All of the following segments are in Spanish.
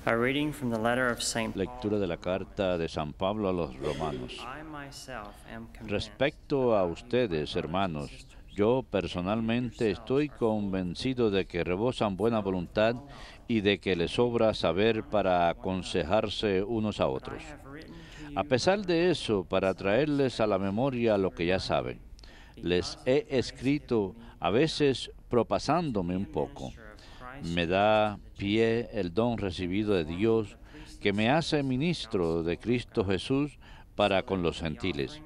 A reading from the letter of St. Lectura de la carta de San Pablo a los romanos. I myself am convinced Respecto a ustedes, hermanos, yo personalmente estoy convencido de que rebosan buena voluntad y de que les sobra saber para aconsejarse unos a otros. A pesar de eso, para traerles a la memoria lo que ya saben, les he escrito a veces propasándome un poco. Me da pie el don recibido de Dios que me hace ministro de Cristo Jesús para con los gentiles.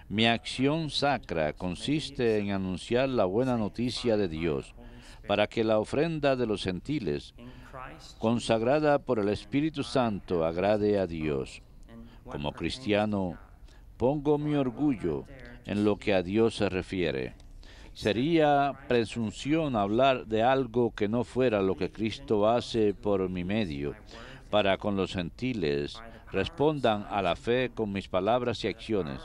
Mi acción sacra consiste en anunciar la buena noticia de Dios, para que la ofrenda de los gentiles, consagrada por el Espíritu Santo, agrade a Dios. Como cristiano, pongo mi orgullo en lo que a Dios se refiere. Sería presunción hablar de algo que no fuera lo que Cristo hace por mi medio, para con los gentiles respondan a la fe con mis palabras y acciones,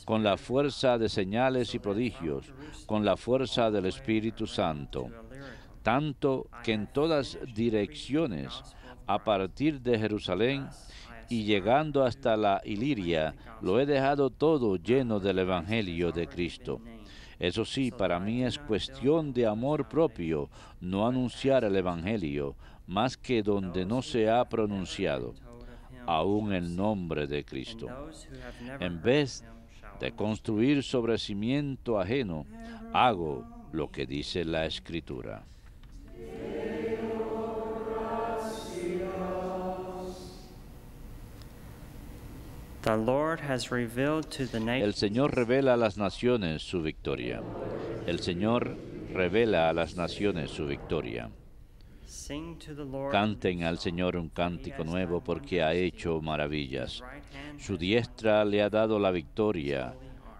con la fuerza de señales y prodigios, con la fuerza del Espíritu Santo, tanto que en todas direcciones, a partir de Jerusalén y llegando hasta la Iliria, lo he dejado todo lleno del Evangelio de Cristo. Eso sí, para mí es cuestión de amor propio no anunciar el Evangelio, más que donde no se ha pronunciado aún el nombre de Cristo. En vez de construir sobre cimiento ajeno, hago lo que dice la Escritura. The Lord has revealed to the El nations Señor revela a las naciones su victoria. El Señor revela a las naciones su victoria. Sing to the Lord. Canten al Señor un cántico nuevo porque ha hecho maravillas. Su diestra le ha dado la victoria,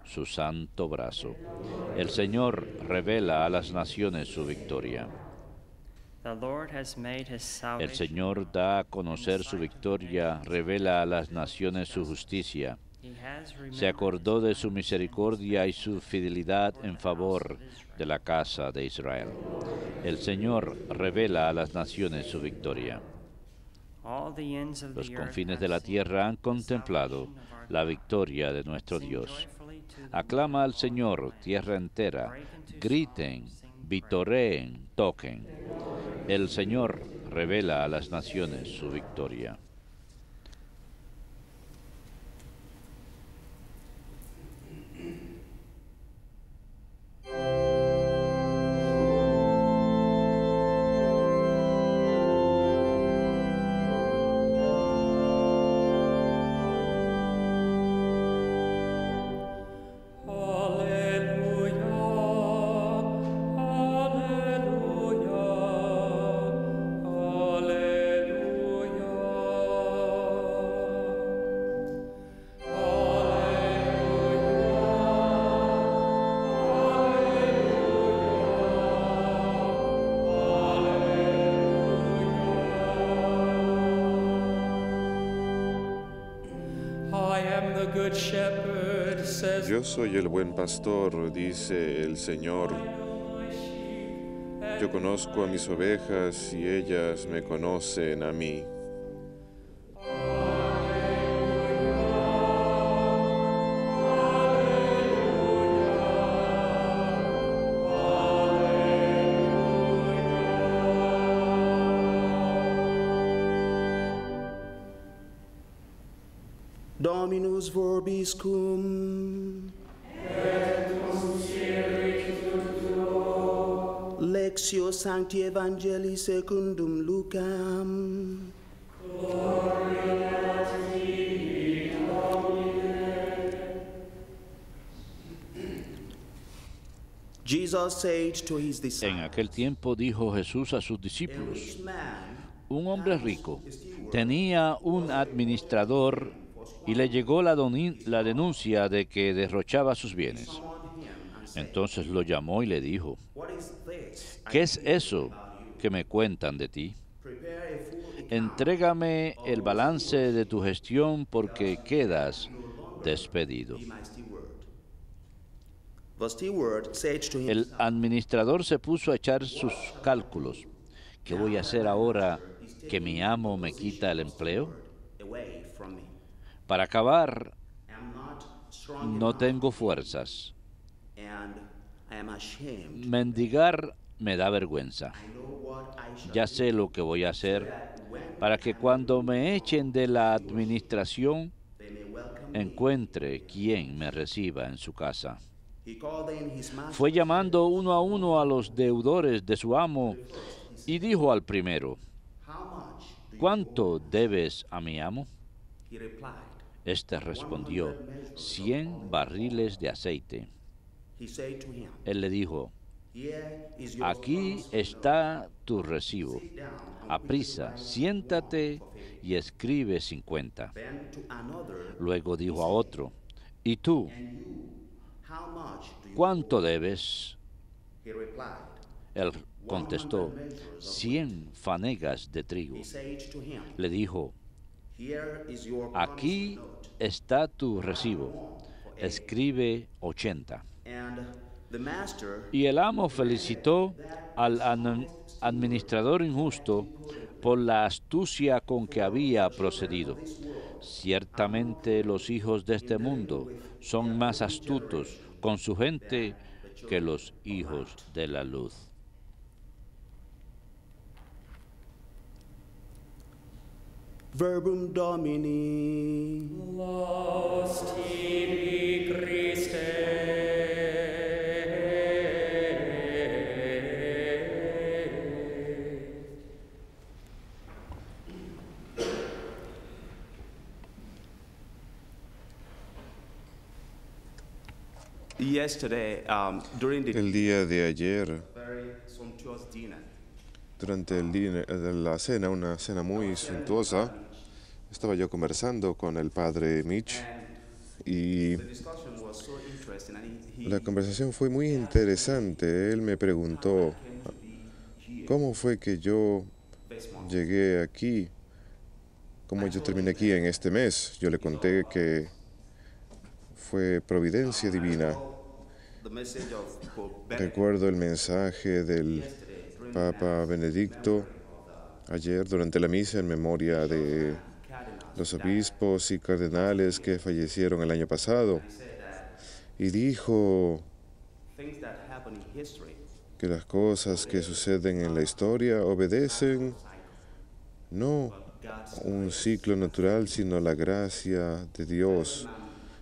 su santo brazo. El Señor revela a las naciones su victoria. The Lord has made his El salvation. Señor da a conocer su victoria, revela a las naciones su justicia. He has Se remembered acordó de su misericordia y su fidelidad en favor de la casa de Israel. El Señor revela a las naciones su victoria. all the ends of Los the earth confines have de la seen tierra han the contemplado salvation of our la God. victoria de nuestro Sing Dios. joyfully to the Aclama Lord, al all Señor, the land. tierra entera. Break into Griten, song, sing vitoreen, toquen. El Señor revela a las naciones su victoria. I am the good shepherd, says Yo soy el buen pastor, dice el Señor. Yo conozco a mis ovejas y ellas me conocen a mí. Dominus vobiscum. Lectio Sancti Evangelii secundum Lucam. Jesus said to his En disciples, aquel tiempo dijo Jesús a sus discípulos: "Rich man un hombre rico tenía un administrador y le llegó la denuncia de que derrochaba sus bienes. Entonces lo llamó y le dijo: what is this? ¿qué es eso que me cuentan de ti? Prepare a full account. Entrégame el balance de tu gestión porque quedas despedido. Be my steward." The steward said to him, El administrador se puso a echar sus cálculos. ¿Qué voy a hacer ahora que mi amo me quita el empleo? Away from me. Para acabar, I'm not strong no enough, tengo fuerzas. and I am ashamed. Mendigar me da vergüenza. I know what I shall Ya do, sé lo que voy a hacer that when para que cuando me echen de la administración they may welcome me. encuentre quien me reciba en su casa. He called then his master. Fue llamando uno a uno a los deudores de su amo y dijo al primero, How much do you ¿cuánto debes a mi amo? He replied. Este respondió, 100 barriles de aceite. He said to him, Él le dijo, Here is your aquí responsibility. está tu recibo. Sit down and Aprisa, siéntate y escribe 50. then to another, Luego dijo a otro, ¿y tú, and you, how much do you cuánto debes? He replied. Él contestó, 100 fanegas de trigo. He said to him, Le dijo, Here is your aquí promissory note. está tu recibo. Escribe 80. And the master Y el amo felicitó al administrador injusto por la astucia con que había procedido. Ciertamente los hijos de este mundo son más astutos con su gente que los hijos de la luz. Verbum Domini. Laus tibi Christe. Yesterday, during the El día de ayer, very sumptuous dinner, durante la cena, una cena muy suntuosa, estaba yo conversando con el padre Mitch y the discussion was so interesting, and la conversación fue muy interesante. Él me preguntó, ¿cómo fue que yo llegué aquí? ¿Cómo yo terminé aquí en este mes? Yo le conté que fue providencia divina. the message of Pope Benedict Recuerdo el mensaje del Papa Benedicto ayer durante la misa en memoria de los obispos y cardenales que fallecieron el año pasado. Y dijo things that happen in history que las cosas que suceden en la historia obedecen no un ciclo natural, sino la gracia de Dios.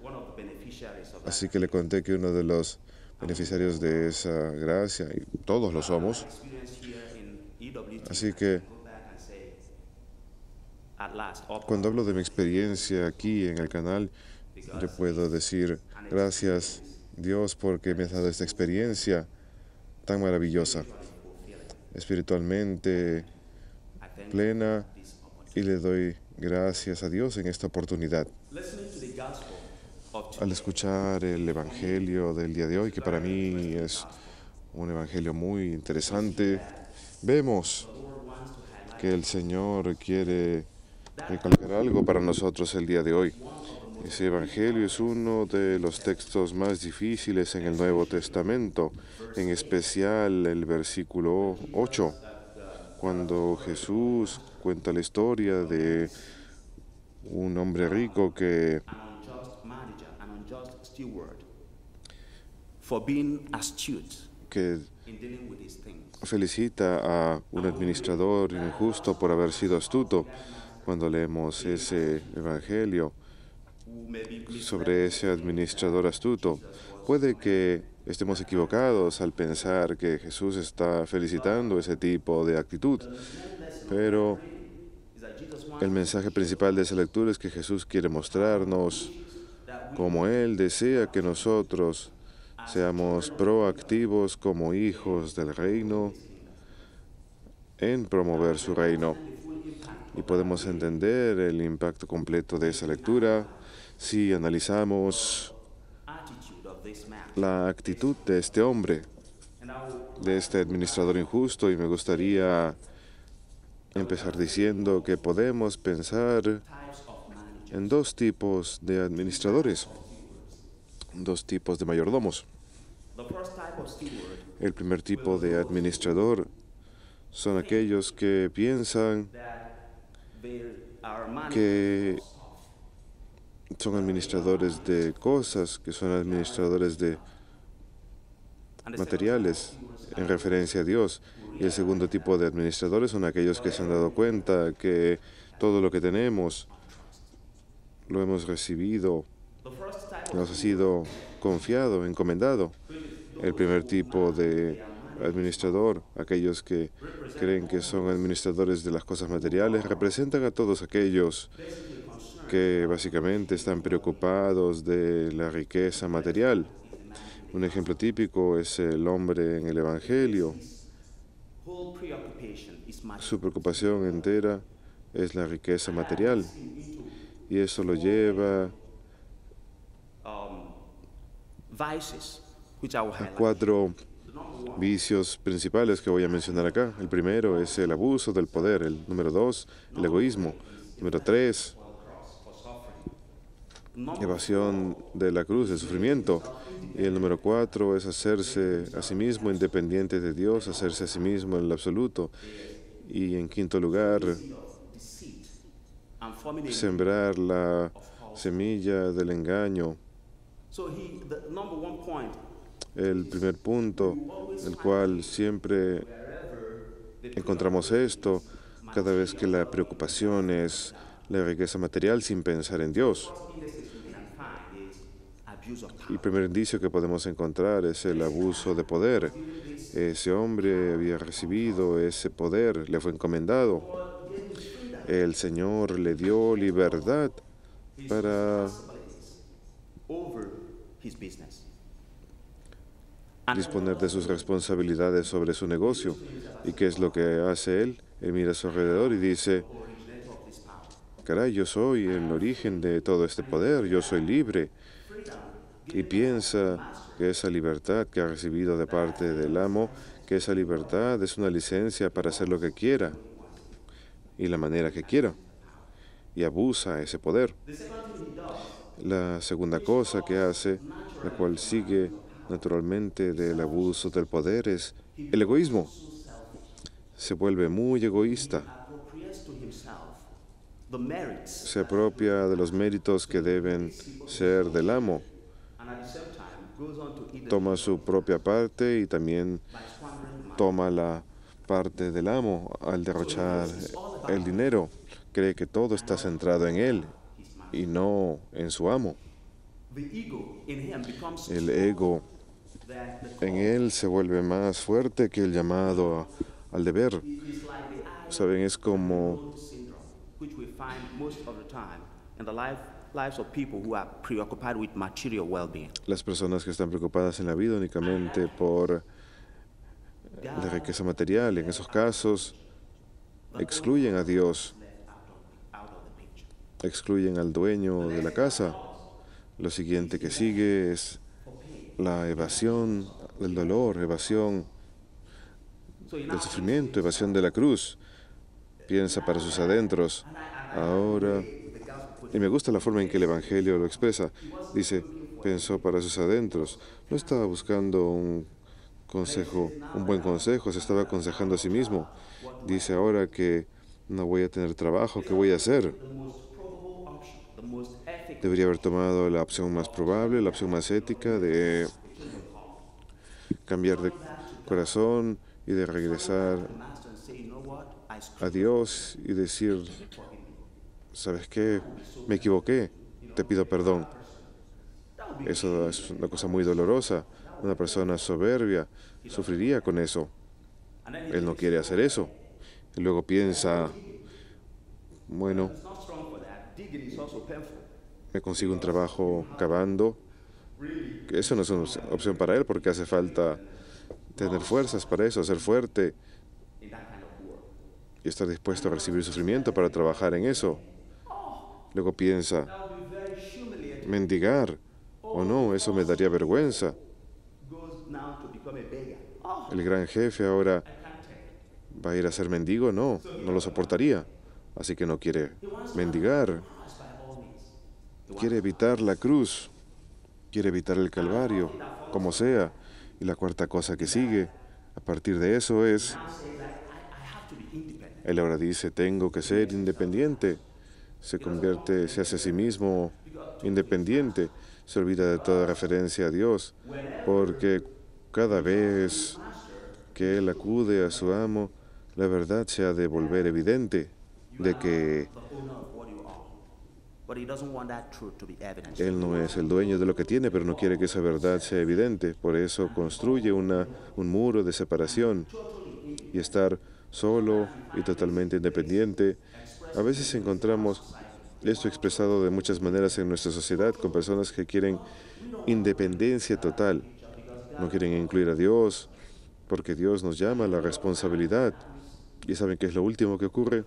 one of the beneficiaries of Así que le conté que uno de los beneficiarios de esa gracia, y todos lo somos, experience here in EWT. así que Go back and say, at last, up cuando hablo de mi experiencia aquí en el canal, yo puedo decir gracias Dios porque me has dado esta experiencia tan maravillosa, espiritualmente plena, y le doy gracias a Dios en esta oportunidad. listening to the gospel of Al escuchar el Evangelio del día de hoy, que para mí es un Evangelio muy interesante, vemos que el Señor quiere recalcar algo para nosotros el día de hoy. Ese Evangelio es uno de los textos más difíciles en el Nuevo Testamento, en especial el versículo 8, cuando Jesús cuenta la historia de un hombre rico que an unjust manager, an unjust steward, for being astute in dealing with these things. felicita a un administrador injusto por haber sido astuto. Cuando leemos ese Evangelio Who may be misled sobre ese administrador astuto, puede que estemos equivocados al pensar que Jesús está felicitando ese tipo de actitud, pero is that Jesus wants el mensaje principal de esa lectura es que Jesús quiere mostrarnos cómo Él desea que nosotros seamos proactivos como hijos del reino en promover su reino. Y podemos entender el impacto completo de esa lectura si analizamos attitude of this man. la actitud de este hombre, And I will de este administrador injusto, y me gustaría empezar diciendo que podemos pensar types of managers. en dos tipos de administradores, dos tipos de mayordomos. The first type of steward El primer tipo de administrador son aquellos que piensan that que son administradores de cosas, que son administradores de materiales en referencia a Dios. Y el segundo tipo de administradores son aquellos que se han dado cuenta que todo lo que tenemos lo hemos recibido, nos ha sido confiado, encomendado. El primer tipo de administrador, aquellos que creen que son administradores de las cosas materiales, representan a todos aquellos que básicamente están preocupados de la riqueza material. Un ejemplo típico es el hombre en el Evangelio. Su preocupación entera es la riqueza material y eso lo lleva a 4 vicios principales que voy a mencionar acá. El primero es el abuso del poder. El número 2, el egoísmo. Número 3, evasión de la cruz, el sufrimiento. Y el número 4 es hacerse a sí mismo independiente de Dios, hacerse a sí mismo en el absoluto. Y en quinto lugar, sembrar la semilla del engaño. El primer punto, el cual siempre encontramos esto, cada vez que la preocupación es la riqueza material sin pensar en Dios. Y el primer indicio que podemos encontrar es el abuso de poder. Ese hombre había recibido ese poder, le fue encomendado. El Señor le dio libertad para disponer de sus responsabilidades sobre su negocio. ¿Y qué es lo que hace él? Él mira a su alrededor y dice, caray, yo soy el origen de todo este poder, yo soy libre. Y piensa que esa libertad que ha recibido de parte del amo, que esa libertad es una licencia para hacer lo que quiera y la manera que quiera. Y abusa ese poder. La segunda cosa que hace, la cual sigue naturalmente del abuso del poder, es el egoísmo. Se vuelve muy egoísta. Se apropia de los méritos que deben ser del amo. Toma su propia parte y también toma la parte del amo al derrochar el dinero. Cree que todo está centrado en él y no en su amo. El ego en él se vuelve más fuerte que el llamado al deber. Saben, es como las personas que están preocupadas en la vida únicamente por la riqueza material. En esos casos, excluyen a Dios, excluyen al dueño de la casa. Lo siguiente que sigue es la evasión del dolor, evasión del sufrimiento, evasión de la cruz. Piensa para sus adentros. Ahora, y me gusta la forma en que el Evangelio lo expresa. Dice, pensó para sus adentros. No estaba buscando un consejo, un buen consejo, se estaba aconsejando a sí mismo. Dice, ahora que no voy a tener trabajo, ¿qué voy a hacer? Debería haber tomado la opción más probable, la opción más ética de cambiar de corazón y de regresar a Dios y decir, ¿sabes qué? Me equivoqué, te pido perdón. Eso es una cosa muy dolorosa. Una persona soberbia sufriría con eso. Él no quiere hacer eso. Y luego piensa, bueno, me consigo un trabajo cavando. Eso no es una opción para él porque hace falta tener fuerzas para eso, ser fuerte y estar dispuesto a recibir sufrimiento para trabajar en eso. Luego piensa, mendigar, o no, eso me daría vergüenza. El gran jefe ahora va a ir a ser mendigo, no lo soportaría. Así que no quiere mendigar. Quiere evitar la cruz, quiere evitar el Calvario, como sea. Y la cuarta cosa que sigue, a partir de eso es, Él ahora dice, tengo que ser independiente. Se hace a sí mismo independiente. Se olvida de toda referencia a Dios, porque cada vez que él acude a su amo, la verdad se ha de volver evidente de que él no es el dueño de lo que tiene, pero no quiere que esa verdad sea evidente. Por eso construye un muro de separación y estar solo y totalmente independiente. A veces encontramos esto expresado de muchas maneras en nuestra sociedad, con personas que quieren independencia total. No quieren incluir a Dios, porque Dios nos llama a la responsabilidad. ¿Y saben qué es lo último que ocurre?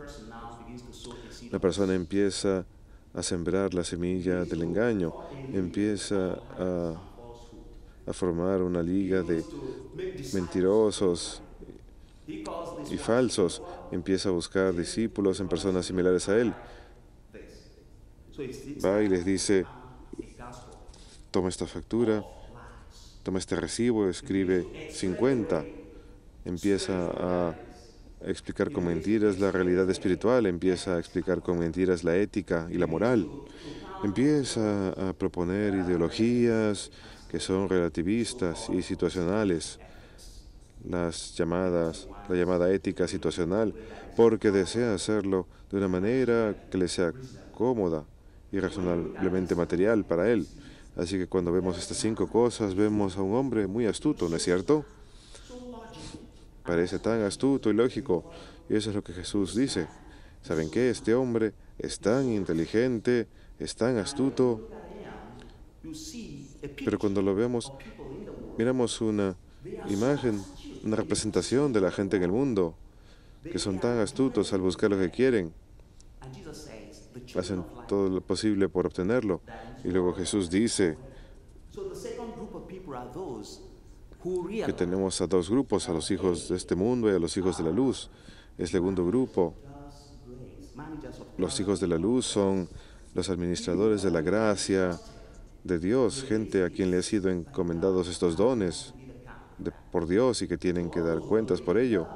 La persona empieza a sembrar la semilla del engaño, empieza a formar una liga de mentirosos y falsos, empieza a buscar discípulos en personas similares a él. Va y les dice, toma esta factura, toma este recibo, escribe 50. Empieza a explicar con mentiras la realidad espiritual, empieza a explicar con mentiras la ética y la moral. Empieza a proponer ideologías que son relativistas y situacionales, la llamada ética situacional, porque desea hacerlo de una manera que le sea cómoda y razonablemente material para él. Así que cuando vemos estas 5 cosas, vemos a un hombre muy astuto, ¿no es cierto? Parece tan astuto y lógico, y eso es lo que Jesús dice. ¿Saben qué? Este hombre es tan inteligente, es tan astuto, pero cuando lo vemos, miramos una imagen, una representación de la gente en el mundo, que son tan astutos al buscar lo que quieren, hacen todo lo posible por obtenerlo. Y luego Jesús dice que tenemos a 2 grupos, a los hijos de este mundo y a los hijos de la luz. El segundo grupo, los hijos de la luz, son los administradores de la gracia de Dios, gente a quien le han sido encomendados estos dones por Dios y que tienen que dar cuentas por ello.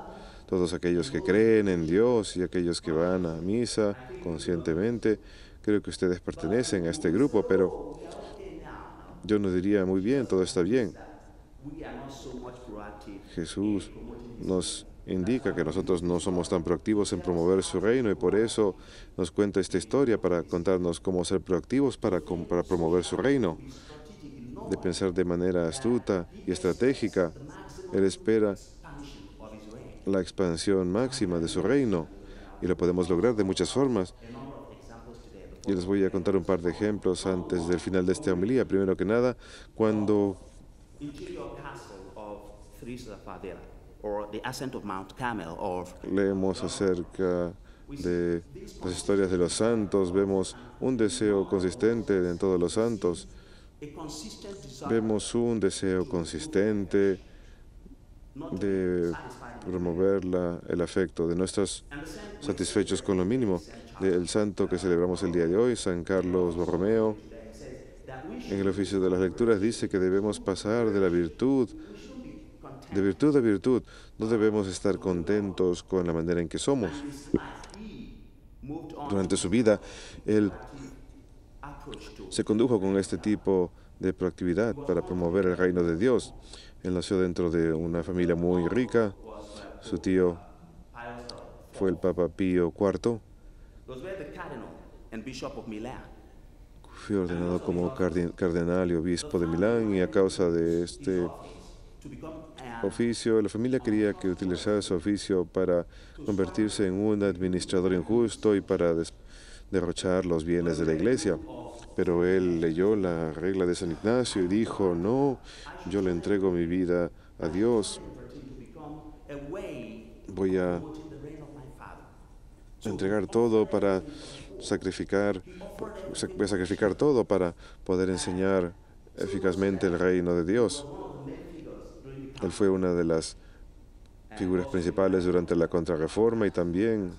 Todos aquellos que creen en Dios y aquellos que van a misa conscientemente, creo que ustedes pertenecen a este grupo, pero yo no diría muy bien, todo está bien. Jesús nos indica que nosotros no somos tan proactivos en promover su reino y por eso nos cuenta esta historia para contarnos cómo ser proactivos para promover su reino, de pensar de manera astuta y estratégica. Él espera la expansión máxima de su reino y lo podemos lograr de muchas formas. Y les voy a contar un par de ejemplos antes del final de esta homilía. Primero que nada, cuando leemos acerca de las historias de los santos, vemos un deseo consistente en todos los santos. Vemos un deseo consistente de promover el afecto, de no estar satisfechos con lo mínimo. El santo que celebramos el día de hoy, San Carlos Borromeo, en el oficio de las lecturas dice que debemos pasar de virtud a virtud. No debemos estar contentos con la manera en que somos. Durante su vida, él se condujo con este tipo de proactividad para promover el reino de Dios. Él nació dentro de una familia muy rica. Su tío fue el Papa Pío IV. Fue ordenado como cardenal y obispo de Milán y a causa de este oficio, la familia quería que utilizara su oficio para convertirse en un administrador injusto y para derrochar los bienes de la iglesia. Pero él leyó la regla de San Ignacio y dijo, no, yo le entrego mi vida a Dios. Voy a entregar todo para voy a sacrificar todo para poder enseñar eficazmente el reino de Dios. Él fue una de las figuras principales durante la Contrarreforma y también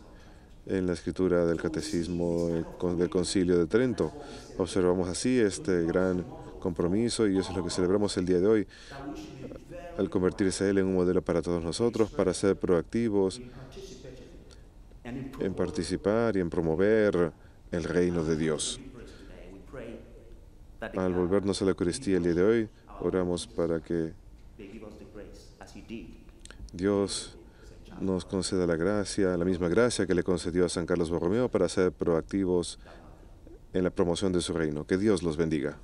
en la escritura del Catecismo del Concilio de Trento. Observamos así este gran compromiso y eso es lo que celebramos el día de hoy, al convertirse a él en un modelo para todos nosotros, para ser proactivos en participar y en promover el reino de Dios. Al volvernos a la Eucaristía el día de hoy, oramos para que Dios nos conceda la gracia, la misma gracia que le concedió a San Carlos Borromeo para ser proactivos en la promoción de su reino. Que Dios los bendiga.